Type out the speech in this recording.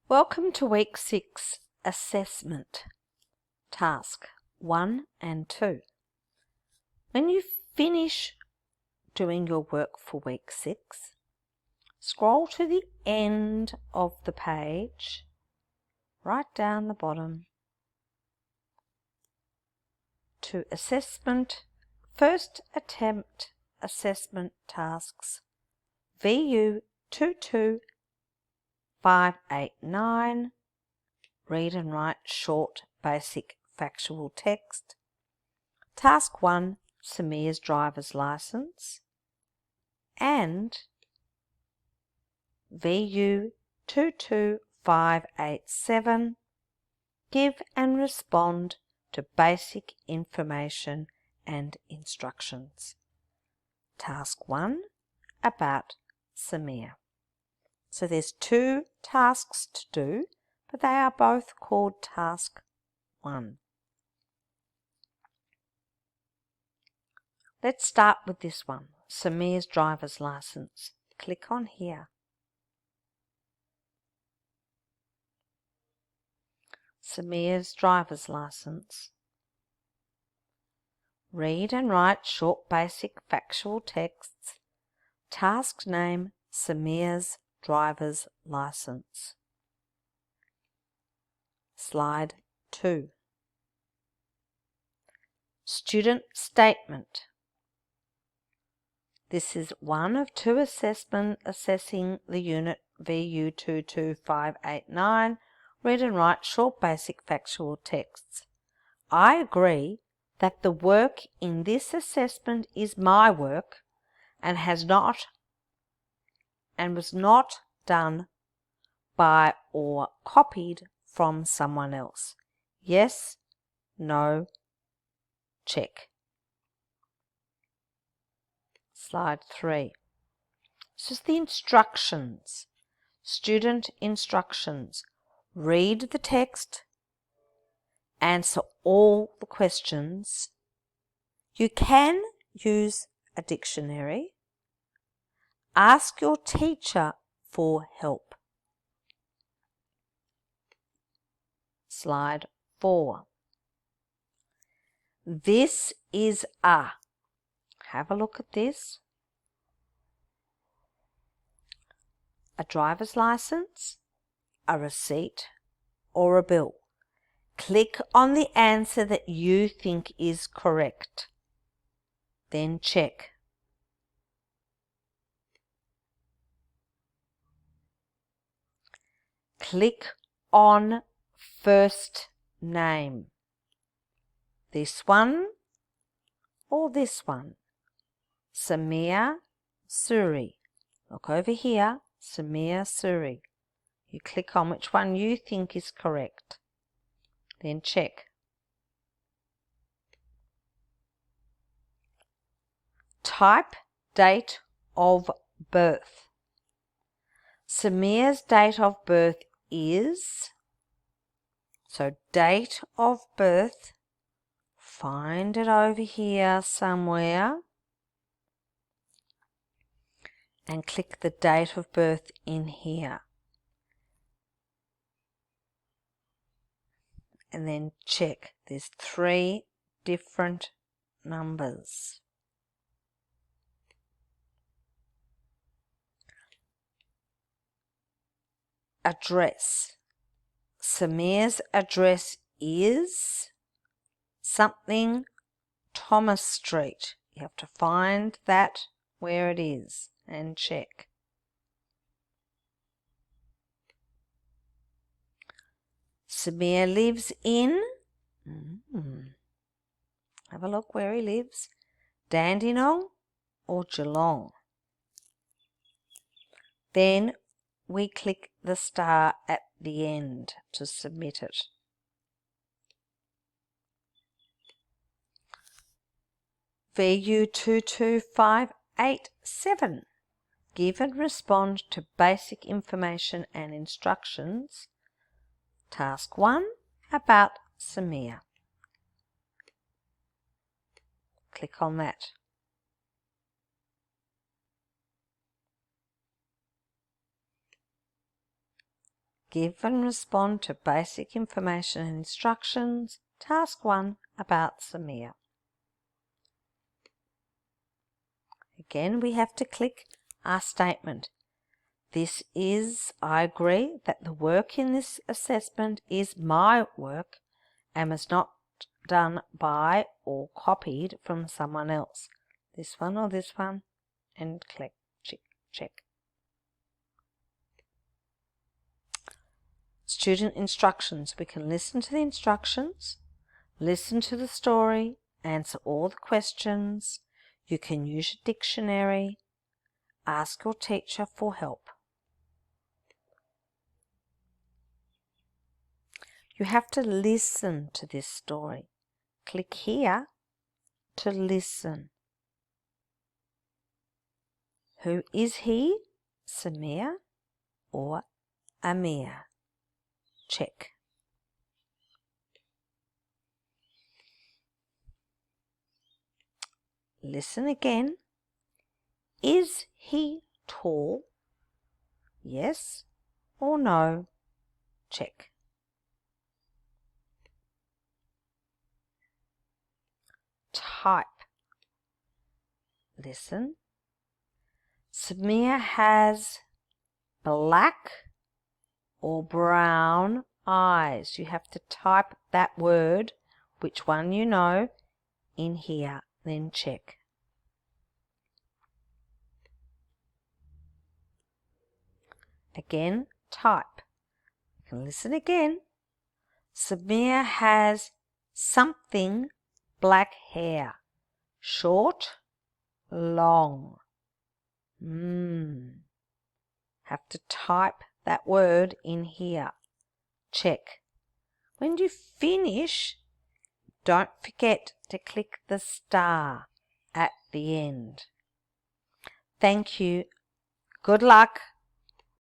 Welcome to Week 6 Assessment, Task 1 and 2. When you finish doing your work for Week 6, scroll to the end of the page, right down the bottom, to Assessment, First Attempt Assessment Tasks, VU 22589, Read and Write Short Basic Factual Text. Task 1, Samir's Driver's License. And VU 22587, Give and Respond to Basic Information and Instructions. Task 1, About Samir. So there's 2 tasks to do, but they are both called Task 1. Let's start with this one, Samir's driver's license. Click on here. Samir's driver's license. Read and write short basic factual texts. Task name, Samir's driver's license. Slide 2. Student statement. This is one of 2 assessing the unit VU 22589, Read and Write Short Basic Factual Texts. I agree that the work in this assessment is my work and was not done by or copied from someone else. Yes, no, check. Slide 3. This is the instructions. Student instructions. Read the text. Answer all the questions. You can use a dictionary. Ask your teacher for help. Slide 4. This is a. Have a look at this. A driver's license, a receipt, or a bill. Click on the answer that you think is correct. Then check. Click on first name. This one or this one. Samir Suri. Look over here, Samir Suri. You click on which one you think is correct. Then check. Type date of birth. Samir's date of birth is, so date of birth, find it over here somewhere and click the date of birth in here. And then check. There's 3 different numbers. Address. Samir's address is something Thomas Street. You have to find that where it is and check. Samir lives in, have a look where he lives, Dandenong or Geelong. Then we click the star at the end to submit it. VU 22587. Give and respond to basic information and instructions. Task 1, About Samir. Click on that. Give and respond to basic information and instructions. Task 1 about Samir. Again, we have to click our statement. This is, I agree that the work in this assessment is my work and was not done by or copied from someone else. This one or this one, and click, check. Student instructions. We can listen to the instructions, listen to the story, answer all the questions. You can use a dictionary. Ask your teacher for help. You have to listen to this story. Click here to listen. Who is he, Samir or Amir? Check. Listen again. Is he tall? Yes or no? Check. Type. Listen. Samir has black or brown eyes. You have to type that word, which one you know, in here. Then check. Again, type. You can listen again. Samir has something black hair. Short, long. Have to type that word in here. Check. When you finish, don't forget to click the star at the end. Thank you. Good luck.